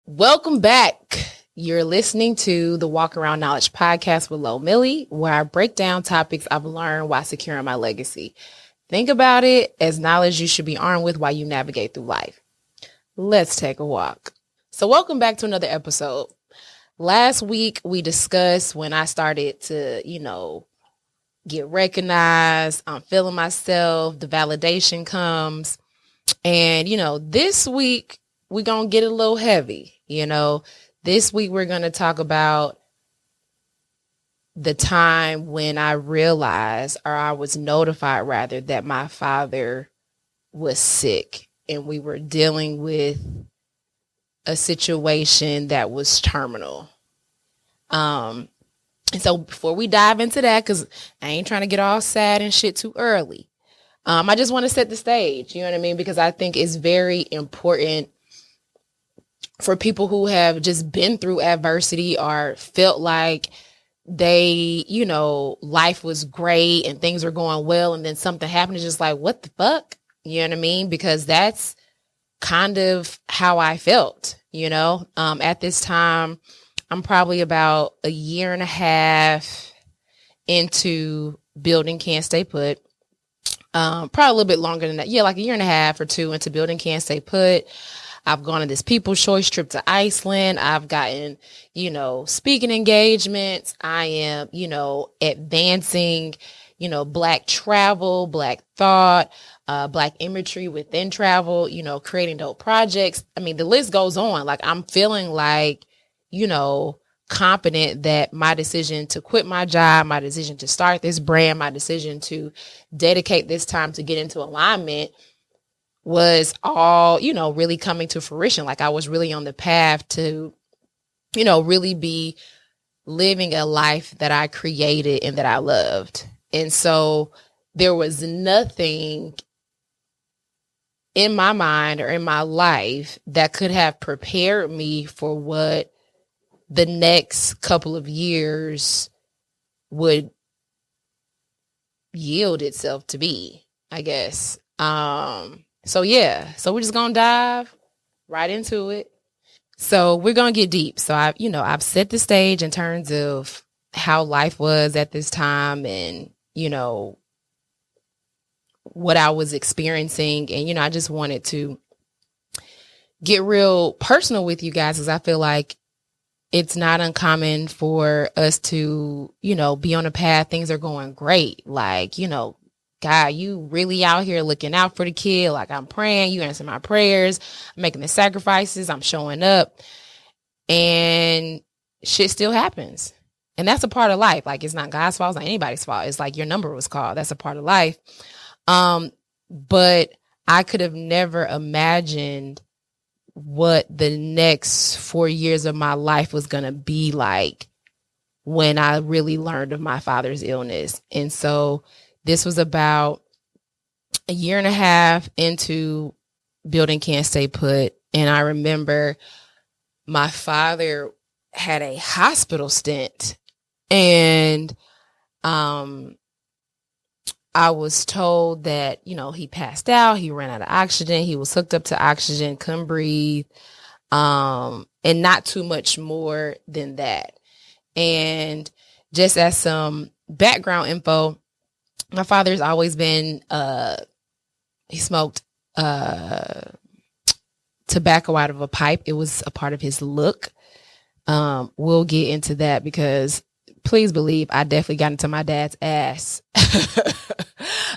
Welcome back. You're listening to the Walk Around Knowledge podcast with Lo Millie, where I break down topics I've learned while securing my legacy. Think about it as knowledge you should be armed with while you navigate through life. Let's take a walk. So welcome back to another episode. Last week, we discussed when I started to, get recognized. I'm feeling myself. The validation comes. And, this week, we're going to get a little heavy. This week we're going to talk about the time when I realized, or I was notified rather, that my father was sick and we were dealing with a situation that was terminal. And so before we dive into that, because I ain't trying to get all sad and shit too early, I just want to set the stage, you know what I mean? Because I think it's very important for people who have just been through adversity or felt like they, life was great and things were going well, and then something happened. It's just like, what the fuck? You know what I mean? Because that's kind of how I felt, at this time. I'm probably about a year and a half into building Can't Stay Put. Probably a little bit longer than that. Yeah, like a year and a half or two into building Can't Stay Put. I've gone on this People's Choice trip to Iceland. I've gotten, speaking engagements. I am, advancing, Black travel, Black thought, Black imagery within travel, creating dope projects. I mean, the list goes on. Like, I'm feeling like, confident that my decision to quit my job, my decision to start this brand, my decision to dedicate this time to get into alignment was all, really coming to fruition. Like, I was really on the path to, really be living a life that I created and that I loved. And so there was nothing in my mind or in my life that could have prepared me for what the next couple of years would yield itself to be, I guess. So we're just going to dive right into it. So we're going to get deep. So I've set the stage in terms of how life was at this time and, what I was experiencing. And, I just wanted to get real personal with you guys, because I feel like it's not uncommon for us to, be on a path. Things are going great. Like, God, you really out here looking out for the kid. Like, I'm praying, you answer my prayers, I'm making the sacrifices, I'm showing up, and shit still happens. And that's a part of life. Like, it's not God's fault, it's not anybody's fault. It's like your number was called. That's a part of life. But I could have never imagined what the next 4 years of my life was going to be like when I really learned of my father's illness. And so this was about a year and a half into building Can't Stay Put. And I remember my father had a hospital stint, and I was told that, he passed out, he ran out of oxygen, he was hooked up to oxygen, couldn't breathe, and not too much more than that. And just as some background info, my father's always been, he smoked tobacco out of a pipe. It was a part of his look. We'll get into that, because please believe I definitely got into my dad's ass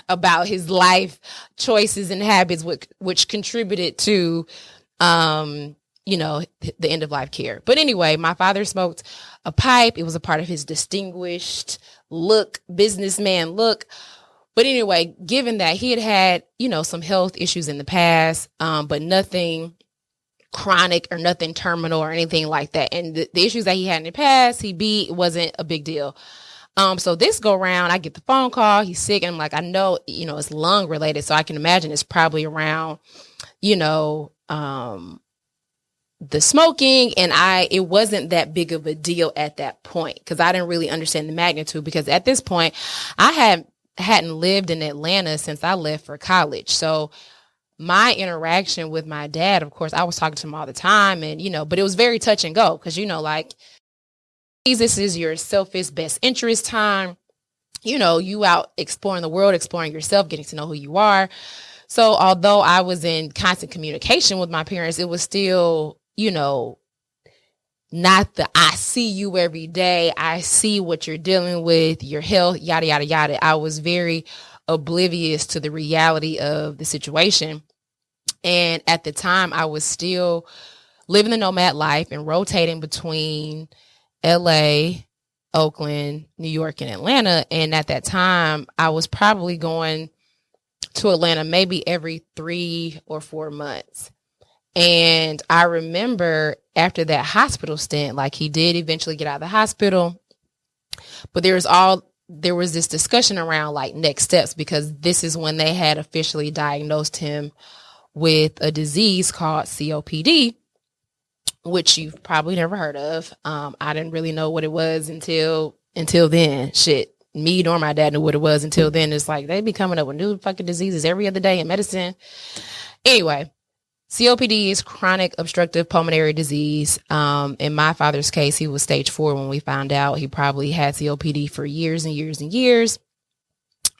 about his life choices and habits, which contributed to, the end of life care. But anyway, my father smoked a pipe. It was a part of his distinguished look, businessman look. But anyway, given that he had, some health issues in the past, but nothing chronic or nothing terminal or anything like that. And the issues that he had in the past, he beat, wasn't a big deal. So this go round, I get the phone call, he's sick. And I'm like, I know, it's lung related. So I can imagine it's probably around, the smoking. And it wasn't that big of a deal at that point because I didn't really understand the magnitude, because at this point I hadn't lived in Atlanta since I left for college. So my interaction with my dad, of course, I was talking to him all the time, and, but it was very touch and go because, like, this is your selfish best interest time. You out exploring the world, exploring yourself, getting to know who you are. So although I was in constant communication with my parents, it was still, not the I see you every day. I see what you're dealing with, your health, yada, yada, yada. I was very oblivious to the reality of the situation. And at the time, I was still living the nomad life and rotating between LA, Oakland, New York, and Atlanta. And at that time, I was probably going to Atlanta maybe every 3 or 4 months. And I remember after that hospital stint, like, he did eventually get out of the hospital, but there was this discussion around like next steps, because this is when they had officially diagnosed him with a disease called COPD, which you've probably never heard of. I didn't really know what it was until then. Shit, me nor my dad knew what it was until then. It's like they be coming up with new fucking diseases every other day in medicine. Anyway, COPD is chronic obstructive pulmonary disease. In my father's case, he was stage 4 when we found out. He probably had COPD for years and years and years.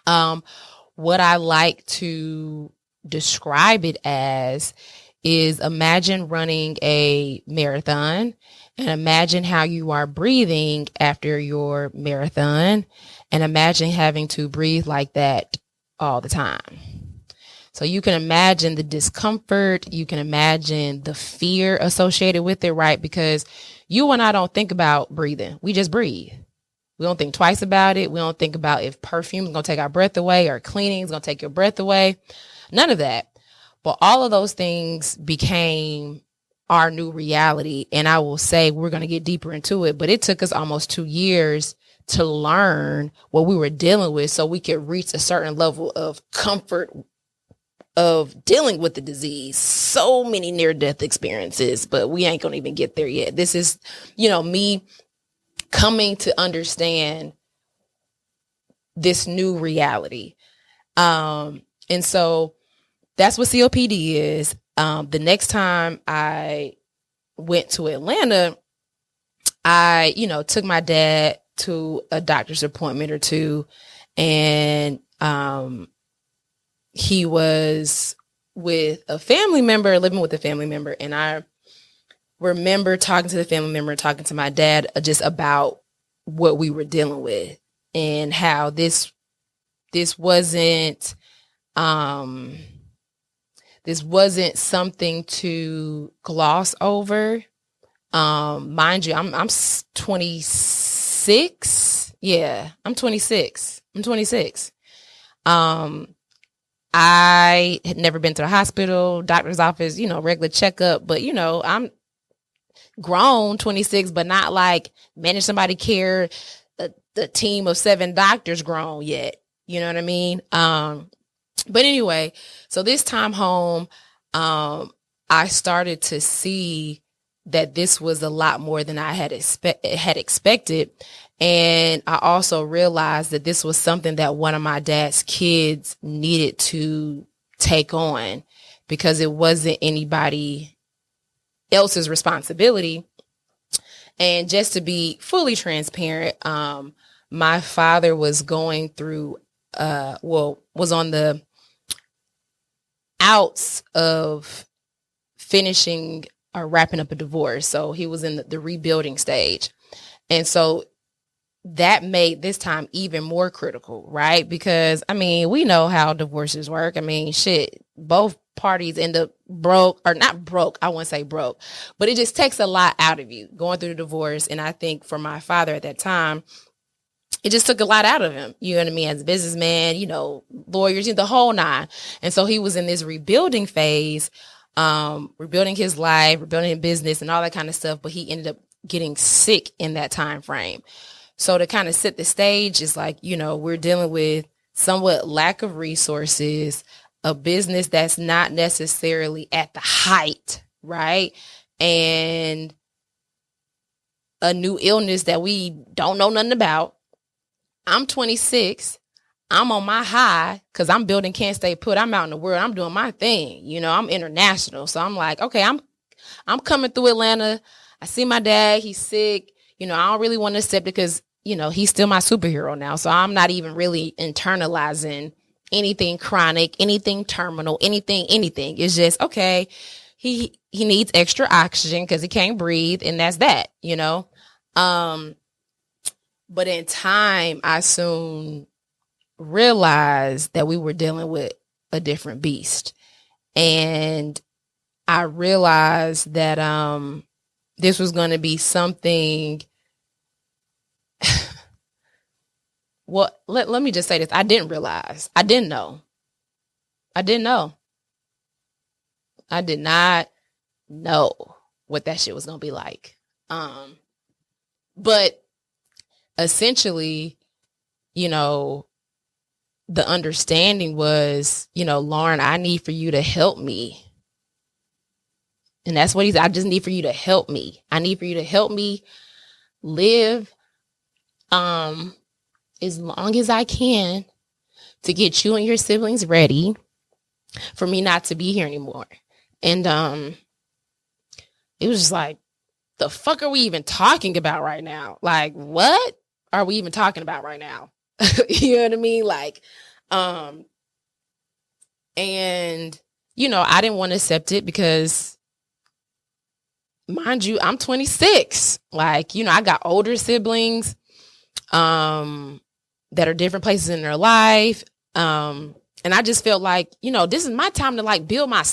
What I like to describe it as is, imagine running a marathon and imagine how you are breathing after your marathon, and imagine having to breathe like that all the time. So you can imagine the discomfort, you can imagine the fear associated with it, right? Because you and I don't think about breathing. We just breathe. We don't think twice about it. We don't think about if perfume is going to take our breath away or cleaning is going to take your breath away. None of that. But all of those things became our new reality. And I will say, we're going to get deeper into it, but it took us almost 2 years to learn what we were dealing with so we could reach a certain level of comfort of dealing with the disease. So many near-death experiences, but we ain't going to even get there yet. This is, me coming to understand this new reality. And so that's what COPD is. The next time I went to Atlanta, I, took my dad to a doctor's appointment or two, and he was with a family member, living with a family member. And I remember talking to the family member, talking to my dad just about what we were dealing with and how this wasn't something to gloss over. Mind you, I'm 26. Yeah, I'm 26. I had never been to the hospital, doctor's office, regular checkup, but I'm grown, 26, but not like manage somebody care, the team of 7 doctors grown yet. You know what I mean? But anyway, so this time home, I started to see that this was a lot more than I had expected. And I also realized that this was something that one of my dad's kids needed to take on, because it wasn't anybody else's responsibility. And just to be fully transparent, my father was going through, was on the outs of finishing or wrapping up a divorce. So he was in the rebuilding stage. And so that made this time even more critical, right? Because, we know how divorces work. Shit, both parties end up broke, or not broke. I wouldn't say broke, but it just takes a lot out of you going through the divorce. And I think for my father at that time, it just took a lot out of him, you know what I mean? As a businessman, lawyers, the whole 9. And so he was in this rebuilding phase. rebuilding his life, rebuilding his business and all that kind of stuff. But he ended up getting sick in that time frame. So to kind of set the stage is like, we're dealing with somewhat lack of resources, a business that's not necessarily at the height, right? And a new illness that we don't know nothing about. I'm 26. I'm on my high because I'm building Can't Stay Put. I'm out in the world. I'm doing my thing. I'm international. So I'm like, okay, I'm coming through Atlanta. I see my dad. He's sick. I don't really want to accept it because, he's still my superhero now. So I'm not even really internalizing anything chronic, anything terminal, anything. It's just, okay, he needs extra oxygen because he can't breathe. And that's that, But in time, I soon realized that we were dealing with a different beast. And I realized that this was going to be something. Well, let me just say this. I didn't realize. I didn't know. I did not know what that shit was going to be like. But essentially, the understanding was, Lauren, I need for you to help me. And that's what I just need for you to help me. I need for you to help me live as long as I can to get you and your siblings ready for me not to be here anymore. And it was just like, the fuck are we even talking about right now? Like, what are we even talking about right now? You know what I mean? Like, and, I didn't want to accept it because, mind you, I'm 26. Like, I got older siblings that are different places in their life. And I just felt like, this is my time to build my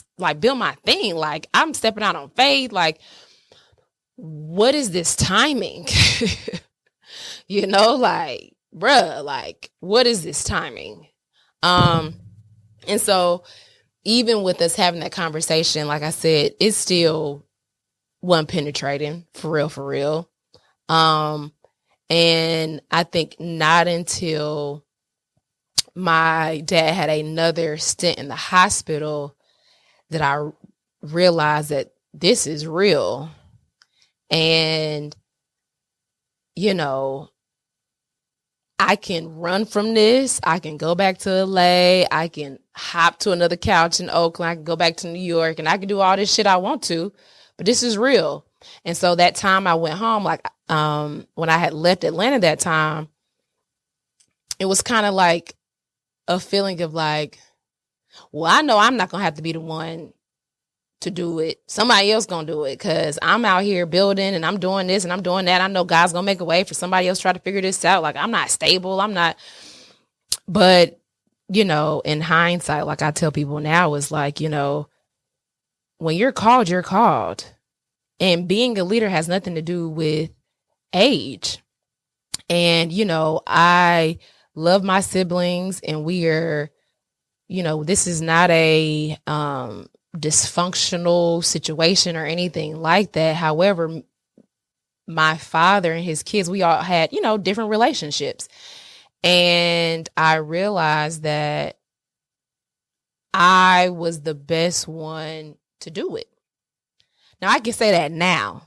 thing. Like, I'm stepping out on faith. Like, what is this timing? Like, bruh, like, what is this timing? And so even with us having that conversation, like I said, it still wasn't penetrating for real. And I think not until my dad had another stint in the hospital that I realized that this is real. And, I can run from this. I can go back to LA. I can hop to another couch in Oakland. I can go back to New York and I can do all this shit I want to, but this is real. And so that time I went home, when I had left Atlanta that time, it was kind of like a feeling of like, well, I know I'm not going to have to be the one to do it. Somebody else going to do it because I'm out here building and I'm doing this and I'm doing that. I know God's going to make a way for somebody else to try to figure this out. Like, I'm not stable. I'm not. But, in hindsight, like I tell people now, is like, when you're called, you're called. And being a leader has nothing to do with age. And, I love my siblings and we are, this is not a dysfunctional situation or anything like that. However, my father and his kids, we all had, different relationships. And I realized that I was the best one to do it. Now I can say that now.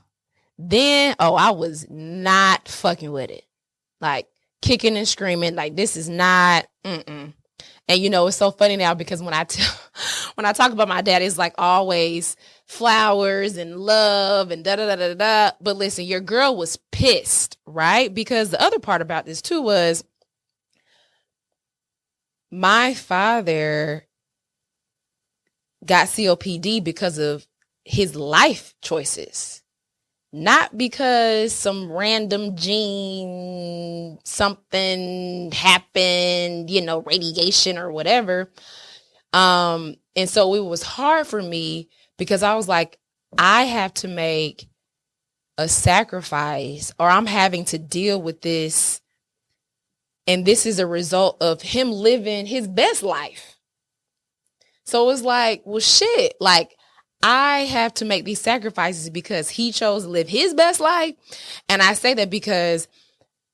Then, I was not fucking with it. Like kicking and screaming, like this is not, And it's so funny now because when I talk about my dad, it's like always flowers and love and da da da da da. But listen, your girl was pissed, right? Because the other part about this too was my father got COPD because of his life choices, not because some random gene, something happened, radiation or whatever. And so it was hard for me because I was like, I have to make a sacrifice or I'm having to deal with this. And this is a result of him living his best life. So it was like, well, shit, like I have to make these sacrifices because he chose to live his best life. And I say that because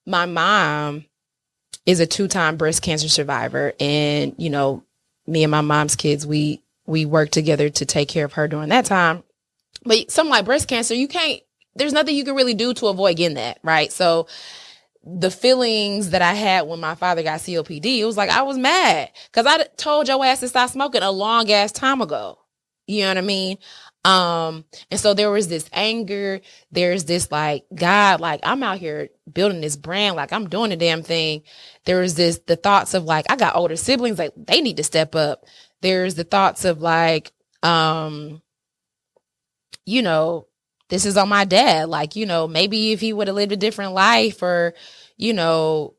my mom is a 2-time breast cancer survivor. And, you know, me and my mom's kids, we worked together to take care of her during that time. But something like breast cancer, there's nothing you can really do to avoid getting that, right? So the feelings that I had when my father got COPD, it was like I was mad because I told your ass to stop smoking a long ass time ago. You know what I mean? And so there was this anger. There's this like, God, like I'm out here building this brand, like I'm doing the damn thing. There was the thoughts of like, I got older siblings, like they need to step up. There's the thoughts of like, you know, this is on my dad. Like, you know, maybe if he would have lived a different life or, you know,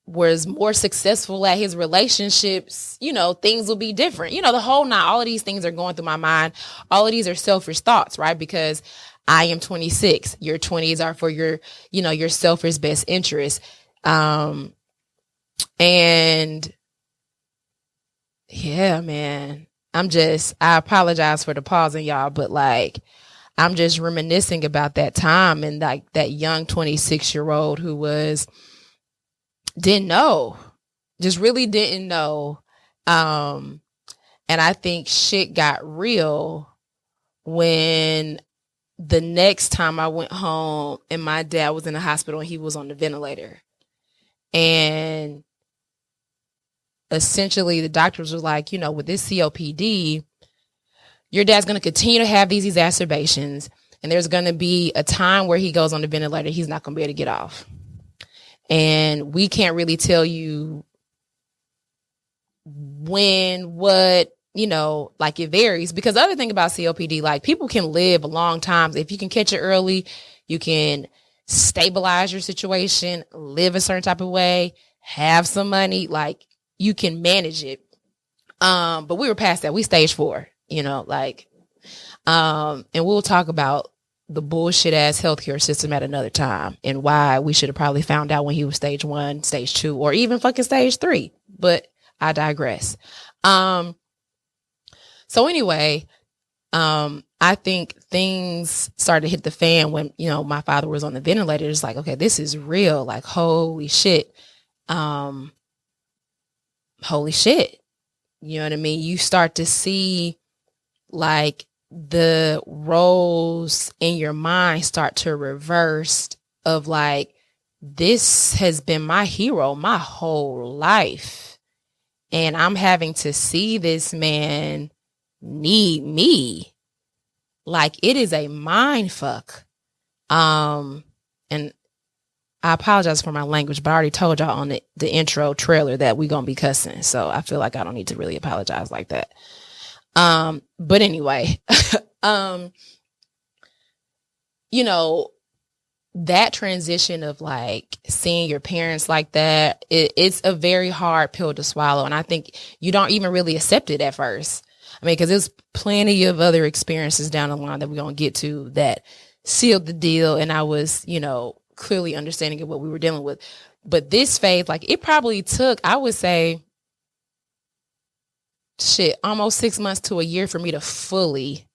was more successful at his relationships, you know, things will be different. You know, the whole night, all of these things are going through my mind. All of these are selfish thoughts, right? Because I am 26. Your 20s are for your, you know, your selfish best interest. And yeah, man, I apologize for the pausing, y'all, but like, I'm just reminiscing about that time and like that young 26-year-old who didn't know, just really didn't know. And I think shit got real when the next time I went home and my dad was in the hospital and he was on the ventilator. And essentially the doctors were like, you know, with this COPD, your dad's going to continue to have these exacerbations. And there's going to be a time where he goes on the ventilator. He's not going to be able to get off. And we can't really tell you when, what, you know, like it varies. Because the other thing about COPD, like people can live a long time. If you can catch it early, you can stabilize your situation, live a certain type of way, have some money, like you can manage it. But we were past that. We stage 4, you know, like, and we'll talk about the bullshit ass healthcare system at another time and why we should have probably found out when he was stage 1, stage 2, or even fucking stage 3. But I digress. So anyway, I think things started to hit the fan when, you know, my father was on the ventilator. It's like, okay, this is real. Like, holy shit. Holy shit. You know what I mean? You start to see like the roles in your mind start to reverse of like, this has been my hero my whole life. And I'm having to see this man need me. Like it is a mind fuck. And I apologize for my language, but I already told y'all on the intro trailer that we're going to be cussing. So I feel like I don't need to really apologize like that. But anyway, you know, that transition of like seeing your parents like that, it's a very hard pill to swallow. And I think you don't even really accept it at first. I mean, because there's plenty of other experiences down the line that we're going to get to that sealed the deal. And I was, you know, clearly understanding of what we were dealing with. But this phase, like it probably took, I would say, almost 6 months to a year for me to fully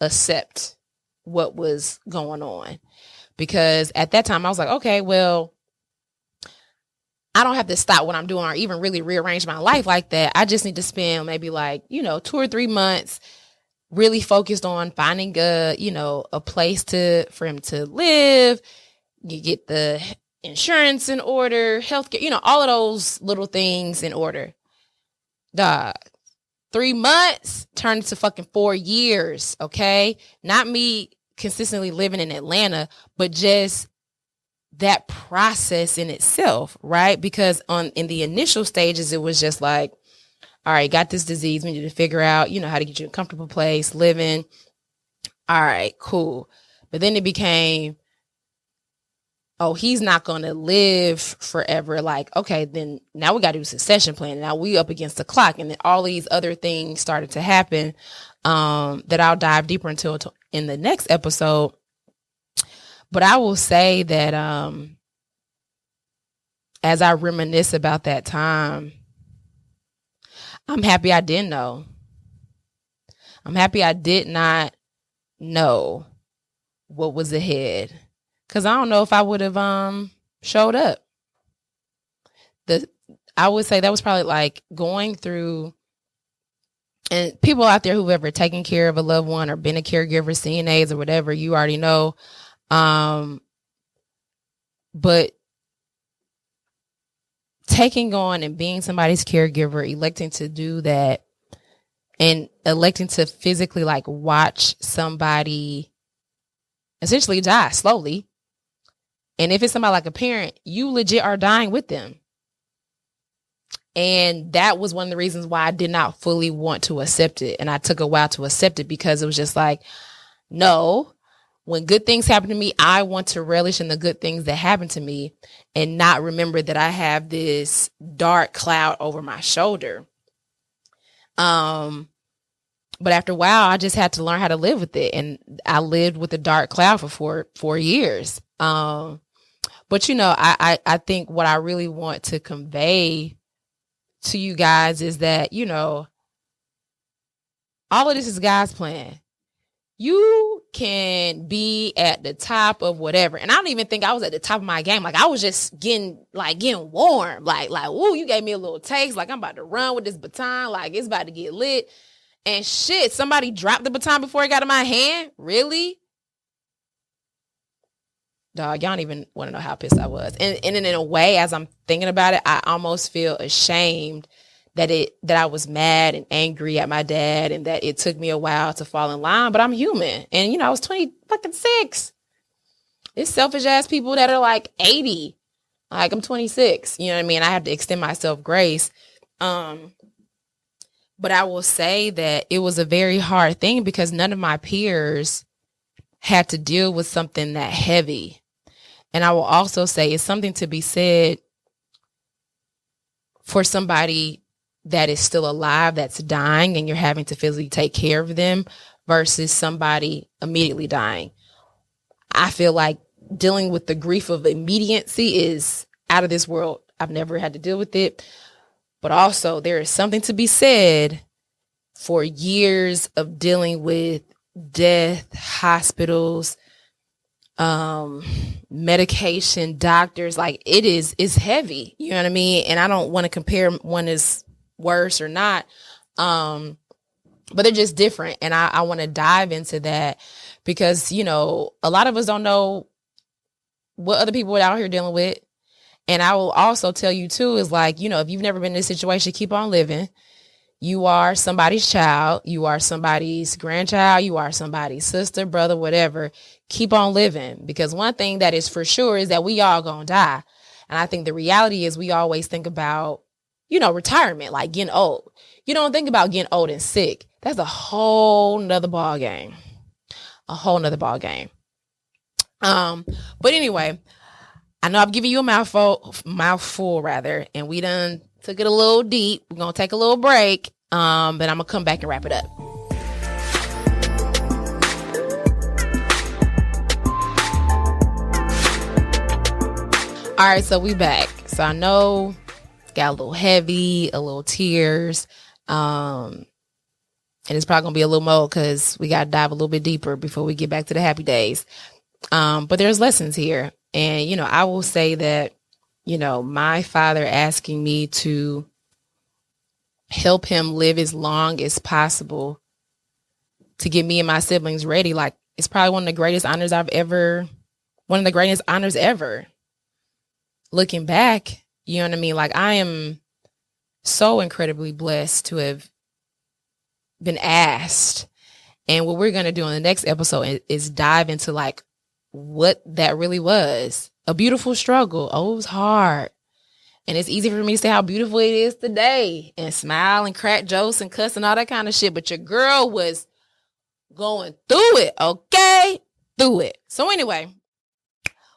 accept what was going on. Because at that time I was like, okay, well, I don't have to stop what I'm doing or even really rearrange my life like that. I just need to spend maybe like, you know, 2 or 3 months really focused on finding a place for him to live. You get the insurance in order, healthcare, you know, all of those little things in order. Dog, 3 months turned into fucking 4 years. Okay. Not me consistently living in Atlanta, but just that process in itself. Right. Because in the initial stages, it was just like, all right, got this disease. We need to figure out, you know, how to get you a comfortable place, living. All right, cool. But then it became, oh, he's not going to live forever. Like, okay, then now we got to do succession planning. Now we up against the clock. And then all these other things started to happen that I'll dive deeper into in the next episode. But I will say that as I reminisce about that time, I'm happy I didn't know. I'm happy I did not know what was ahead. Because I don't know if I would have showed up. I would say that was probably like going through, and people out there who've ever taken care of a loved one or been a caregiver, CNAs or whatever, you already know. But taking on and being somebody's caregiver, electing to do that, and electing to physically like watch somebody essentially die slowly. And if it's somebody like a parent, you legit are dying with them. And that was one of the reasons why I did not fully want to accept it. And I took a while to accept it because it was just like, no, when good things happen to me, I want to relish in the good things that happen to me and not remember that I have this dark cloud over my shoulder. But after a while, I just had to learn how to live with it. And I lived with a dark cloud for four years. But, I think what I really want to convey to you guys is that, all of this is God's plan. You can be at the top of whatever. And I don't even think I was at the top of my game. Like I was just getting warm. Like, ooh, you gave me a little taste. Like I'm about to run with this baton. Like it's about to get lit. And shit, somebody dropped the baton before it got in my hand. Really? Dog, y'all don't even want to know how pissed I was. And in a way, as I'm thinking about it, I almost feel ashamed that I was mad and angry at my dad and that it took me a while to fall in line, but I'm human. And, I was 26. It's selfish ass people that are like 80. Like I'm 26, you know what I mean? I have to extend myself grace. But I will say that it was a very hard thing because none of my peers had to deal with something that heavy. And I will also say it's something to be said for somebody that is still alive, that's dying, and you're having to physically take care of them versus somebody immediately dying. I feel like dealing with the grief of immediacy is out of this world. I've never had to deal with it. But also there is something to be said for years of dealing with death, hospitals, medication, doctors. Like it's heavy, you know what I mean? And I don't want to compare one is worse or not. But they're just different. And I want to dive into that because, a lot of us don't know what other people are out here dealing with. And I will also tell you too, is like, if you've never been in this situation, keep on living. You are somebody's child. You are somebody's grandchild. You are somebody's sister, brother, whatever. Keep on living. Because one thing that is for sure is that we all gonna die. And I think the reality is we always think about, retirement, like getting old. You don't think about getting old and sick. That's a whole nother ball game. But anyway, I know I'm giving you a mouthful rather, and we done took it a little deep. We're going to take a little break, but I'm going to come back and wrap it up. All right, so we back. So I know it's got a little heavy, a little tears, and it's probably going to be a little more because we got to dive a little bit deeper before we get back to the happy days. But there's lessons here. And, I will say that, my father asking me to help him live as long as possible to get me and my siblings ready. Like it's probably one of the greatest honors ever. Looking back, you know what I mean? Like I am so incredibly blessed to have been asked. And what we're going to do in the next episode is dive into like what that really was. A beautiful struggle. Oh, it was hard. And it's easy for me to say how beautiful it is today and smile and crack jokes and cuss and all that kind of shit. But your girl was going through it, okay? Through it. So anyway,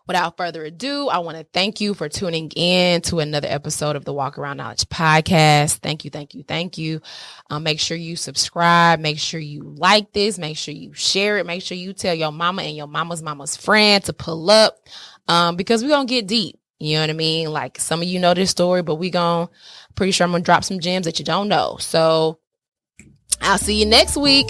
without further ado, I want to thank you for tuning in to another episode of the Walk Around Knowledge podcast. Thank you, thank you, thank you. Make sure you subscribe. Make sure you like this. Make sure you share it. Make sure you tell your mama and your mama's friend to pull up because we're going to get deep. You know what I mean? Like some of you know this story, but pretty sure I'm going to drop some gems that you don't know. So I'll see you next week.